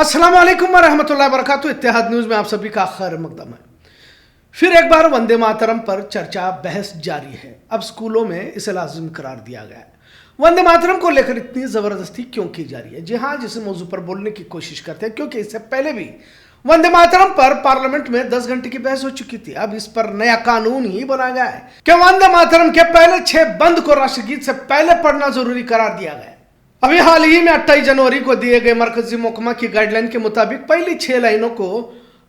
अस्सलाम वालेकुम वरहमतुल्लाहि वबरकातुहू। इत्तेहाद न्यूज़ में आप सभी का खैर मकदम है। फिर एक बार वंदे मातरम पर चर्चा बहस जारी है। अब स्कूलों में इसे लाजिम करार दिया गया है। वंदे मातरम को लेकर इतनी ज़बरदस्ती क्यों की जा रही है? जी हाँ, जिस मौजू पर बोलने की कोशिश करते हैं, क्योंकि इससे पहले भी वंदे मातरम पर पार्लियामेंट में 10 घंटे की बहस हो चुकी थी। अब इस पर नया कानून ही बनाया गया है कि वंदे मातरम के पहले 6 बंद को राष्ट्रगीत से पहले पढ़ना जरूरी करार दिया गया है। अभी हाल ही में 28 जनवरी को दिए गए मरकजी महकमा की गाइडलाइन के मुताबिक पहली 6 लाइनों को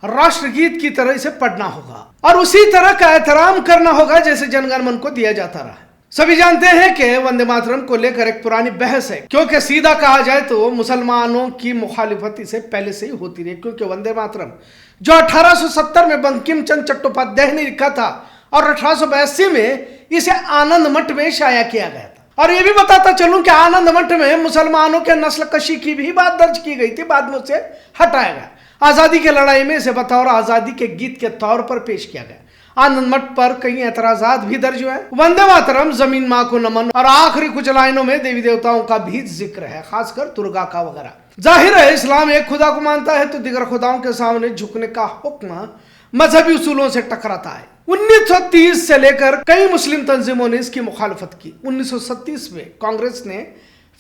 राष्ट्रगीत की तरह इसे पढ़ना होगा और उसी तरह का एहतराम करना होगा जैसे जनगण मन को दिया जाता रहा है। सभी जानते हैं कि वंदे मातरम को लेकर एक पुरानी बहस है, क्योंकि सीधा कहा जाए तो मुसलमानों की मुखालिफत इसे पहले से ही होती रही। क्योंकि वंदे मातरम जो 1870 में बंकिम चंद्र चट्टोपाध्याय ने लिखा था और 1882 में इसे आनंद मठ में शाया किया गया था। और ये भी बताता चलूं कि आनंद मठ में मुसलमानों के नस्ल कशी की भी बात दर्ज की गई थी, बाद में उसे हटाया गया। आजादी की लड़ाई में इसे बतौर आजादी के गीत के तौर पर पेश किया गया। आनंद मठ पर कई एतराजात भी दर्ज हुए। वंदे मातरम जमीन माँ को नमन और आखिरी कुछ लाइनों में देवी देवताओं का भी जिक्र है, खासकर दुर्गा का वगैरह। जाहिर है इस्लाम एक खुदा को मानता है तो दिगर खुदाओं के सामने झुकने का हुक्म मजहबी उसूलों से टकराता है। 1930 से लेकर कई मुस्लिम तंजीमों ने इसकी मुखालफत की। 1937 में कांग्रेस ने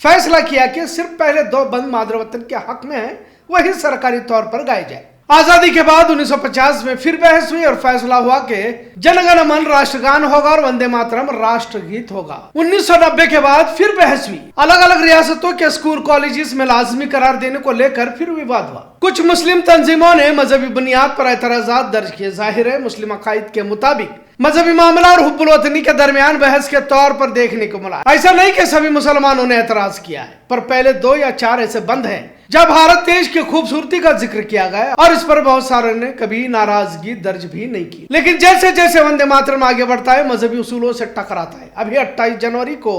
फैसला किया कि सिर्फ पहले 2 बंद मादर वतन के हक में है, वही सरकारी तौर पर गाए जाए। आजादी के बाद 1950 में फिर बहस हुई और फैसला हुआ कि जनगण मन राष्ट्रगान होगा और वंदे मातरम राष्ट्रगीत होगा। 1990 के बाद फिर बहस हुई। अलग अलग रियासतों के स्कूल कॉलेजेस में लाजमी करार देने को लेकर फिर विवाद हुआ। कुछ मुस्लिम तंजीमों ने मजहबी बुनियाद पर एतराजात दर्ज किए। जाहिर है मुस्लिम अकायद के मुताबिक मजहबी मामला और हुब्बुल वतनी के दरमियान बहस के तौर पर देखने को मिला। ऐसा नहीं कि सभी मुसलमानों ने एतराज किया है, पर पहले 2 या 4 ऐसे बंद हैं जब भारत देश की खूबसूरती का जिक्र किया गया और इस पर बहुत सारे ने कभी नाराजगी दर्ज भी नहीं की। लेकिन जैसे जैसे वंदे मातरम आगे बढ़ता है मजहबी उसूलों से टकराता है। अभी 28 जनवरी को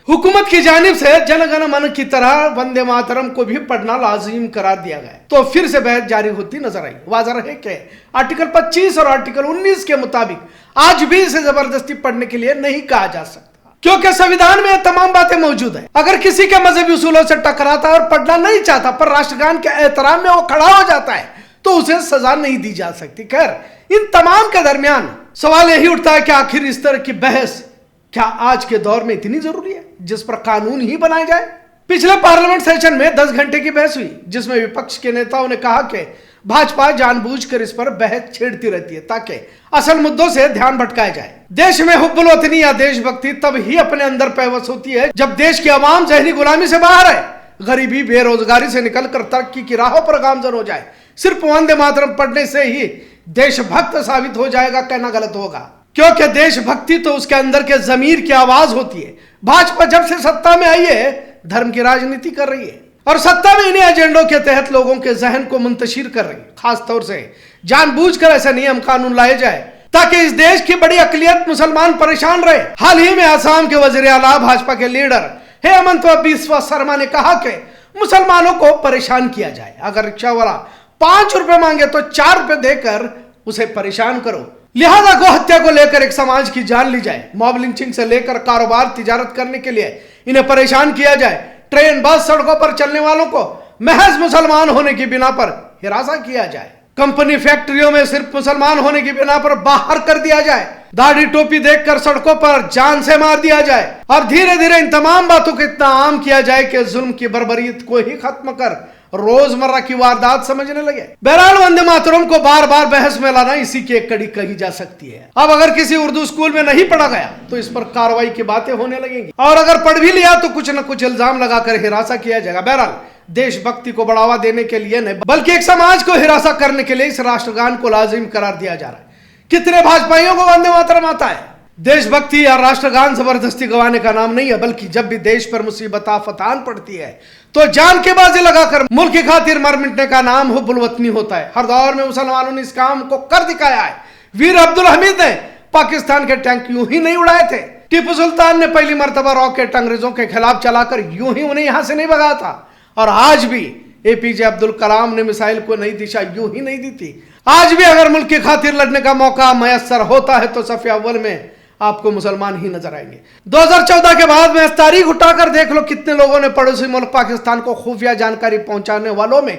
हुकूमत की जानिब से जनगण मन की तरह वंदे मातरम को भी पढ़ना लाजिम करार दिया गया, तो फिर से बहस जारी होती नजर आई। वाज़ह है कि आर्टिकल 25 और आर्टिकल 19 के मुताबिक आज भी इसे जबरदस्ती पढ़ने के लिए नहीं कहा जा सकता, क्योंकि संविधान में तमाम बातें मौजूद है। अगर किसी के मजहबी उसूलों से टकराता है और पढ़ना नहीं चाहता पर राष्ट्रगान के एहतराम में वो खड़ा हो जाता है तो उसे सजा नहीं दी जा सकती। खैर, इन तमाम के दरमियान सवाल यही उठता है कि आखिर इस तरह की बहस क्या आज के दौर में इतनी जरूरी है जिस पर कानून ही बनाया जाए? पिछले पार्लियामेंट सेशन में 10 घंटे की बहस हुई, जिसमें विपक्ष के नेताओं ने कहा कि भाजपा जानबूझकर इस पर बहस छेड़ती रहती है ताकि असल मुद्दों से ध्यान भटकाया जाए। देश में हुब्बुल वतनी या देशभक्ति तब ही अपने अंदर पैवस होती है जब देश की आवाम जहनी गुलामी से बाहर है, गरीबी बेरोजगारी से निकलकर तरक्की की राहों पर गामजन हो जाए। सिर्फ वंदे मातरम पढ़ने से ही देशभक्त साबित हो जाएगा कहना गलत होगा, क्योंकि देशभक्ति तो उसके अंदर के जमीर की आवाज होती है। भाजपा जब से सत्ता में आई है धर्म की राजनीति कर रही है और सत्ता में इन्हीं एजेंडों के तहत लोगों के जहन को मुंतशिर कर रही है। खास तौर से जानबूझकर ऐसा नियम कानून लाए जाए ताकि इस देश की बड़ी अकलियत मुसलमान परेशान रहे। हाल ही में आसाम के वजीर आला भाजपा के लीडर हेमंत बिस्वा शर्मा ने कहा कि मुसलमानों को परेशान किया जाए। अगर रिक्शा वाला 5 रुपए मांगे तो 4 रुपए देकर उसे परेशान करो। लिहाजा गौ हत्या को लेकर एक समाज की जान ली जाए। मॉब लिंचिंग से लेकर कारोबार तिजारत करने के लिए इन्हें परेशान किया जाए। ट्रेन बस सड़कों पर चलने वालों को महज मुसलमान होने की बिना पर हिरासा किया जाए। कंपनी फैक्ट्रियों में सिर्फ मुसलमान होने की बिना पर बाहर कर दिया जाए। दाढ़ी टोपी देखकर सड़कों पर जान से मार दिया जाए और धीरे धीरे इन तमाम बातों को इतना आम किया जाए कि जुल्म की बर्बरियत को ही खत्म कर रोजमर्रा की वारदात समझने लगे। बहरहाल वंदे मातरम को बार बार बहस में लाना इसी की एक कड़ी कही जा सकती है। अब अगर किसी उर्दू स्कूल में नहीं पढ़ा गया तो इस पर कार्रवाई की बातें होने लगेंगी और अगर पढ़ भी लिया तो कुछ न कुछ इल्जाम लगाकर हिरासा किया जाएगा। बहरहाल देशभक्ति को बढ़ावा देने के लिए नहीं बल्कि एक समाज को हिरासा करने के लिए इस राष्ट्रगान को लाजिम करार दिया जा रहा है। कितने भाजपाइयों को वंदे मातरम आता है? देशभक्ति या राष्ट्रगान जबरदस्ती गवाने का नाम नहीं है, बल्कि जब भी देश पर मुसीबत आफतान पड़ती है तो जान के बाजी लगाकर मुल्क की खातिर मर मिटने का नाम हुब्बुल वतनी होता है। हर दौर में मुसलमानों ने इस काम को कर दिखाया है। वीर अब्दुल हमीद ने पाकिस्तान के टैंक यूं ही नहीं उड़ाए थे। टीपू सुल्तान ने पहली मर्तबा रॉकेट अंग्रेजों के खिलाफ चलाकर यूं ही उन्हें यहां से नहीं भगाया था और आज भी एपीजे अब्दुल कलाम ने मिसाइल को नई दिशा यूं ही नहीं दी थी। आज भी अगर मुल्क की खातिर लड़ने का मौका मयसर होता है तो सफ़े अव्वल में आपको मुसलमान ही नजर आएंगे। 2014 के बाद में तारीख उठाकर देख लो कितने लोगों ने पड़ोसी मुल्क पाकिस्तान को खुफिया जानकारी पहुंचाने वालों में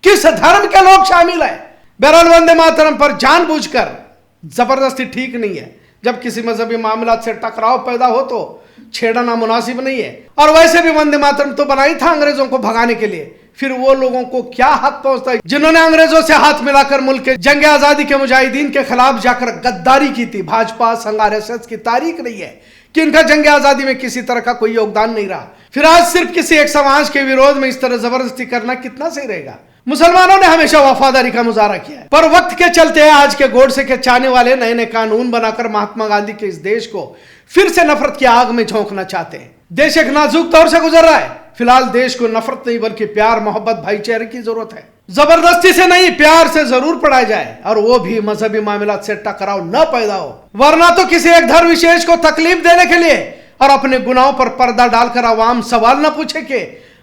किस धर्म के लोग शामिल है। बहरहाल वंदे मातरम पर जानबूझकर जबरदस्ती ठीक नहीं है। जब किसी मजहबी मामला से टकराव पैदा हो तो छेड़ना मुनासिब नहीं है। और वैसे भी वंदे मातरम तो बनाई था अंग्रेजों को भगाने के लिए, फिर वो लोगों को क्या हक पहुंचता है जिन्होंने अंग्रेजों से हाथ मिलाकर मुल्क के जंग आजादी के मुजाहिदीन के खिलाफ जाकर गद्दारी की थी। भाजपा संघ RSS की तारीख नहीं है कि इनका जंग आजादी में किसी तरह का कोई योगदान नहीं रहा। फिर आज सिर्फ किसी एक समाज के विरोध में इस तरह जबरदस्ती करना कितना सही रहेगा। मुसलमानों ने हमेशा वफादारी का मुजाहरा किया है, पर वक्त के चलते आज के गोडसे के चाहने वाले नए नए कानून बनाकर महात्मा गांधी के इस देश को फिर से नफरत की आग में झोंकना चाहते हैं। देश एक नाजुक दौर से गुजर रहा है। फिलहाल देश को नफरत नहीं बल्कि प्यार, मोहब्बत, भाईचारे की जरूरत है। जबरदस्ती से नहीं, प्यार से जरूर पढ़ाया जाए, और वो भी मजहबी मामला से टकराव न पैदा हो, वरना तो किसी एक धर्म विशेष को तकलीफ देने के लिए और अपने गुनाहों पर पर्दा डालकर आवाम सवाल न पूछे कि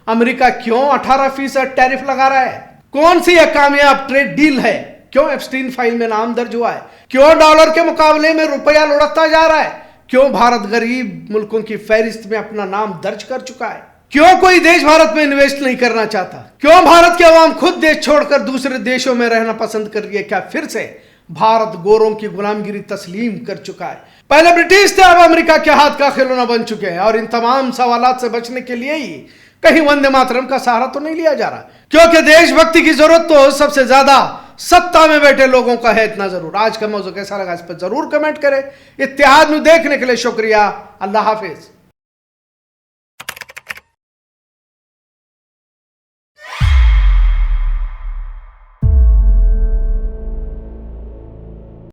अमेरिका क्यों 18% टैरिफ लगा रहा है, कौन सी यह कामयाब ट्रेड डील है, क्यों एप्स्टीन फाइल में नाम दर्ज हुआ है, क्यों डॉलर के मुकाबले में रुपया लुढ़कता जा रहा है, क्यों भारत गरीब मुल्कों की फहरिस्त में अपना नाम दर्ज कर चुका है, क्यों कोई देश भारत में इन्वेस्ट नहीं करना चाहता, क्यों भारत के अवाम खुद देश छोड़कर दूसरे देशों में रहना पसंद कर रही है। क्या फिर से भारत गोरों की गुलामगिरी तस्लीम कर चुका है। पहले ब्रिटिश थे, अब अमेरिका के हाथ का खिलौना बन चुके हैं। और इन तमाम सवालात से बचने के लिए ही कहीं वंदे मातरम का सहारा तो नहीं लिया जा रहा, क्योंकि देशभक्ति की जरूरत तो सबसे ज्यादा सत्ता में बैठे लोगों का है, इतना जरूर। आज का मौजू कैसा लगा इस पर जरूर कमेंट करें। इत्तेहाद न्यूज़ देखने के लिए शुक्रिया। अल्लाह हाफिज।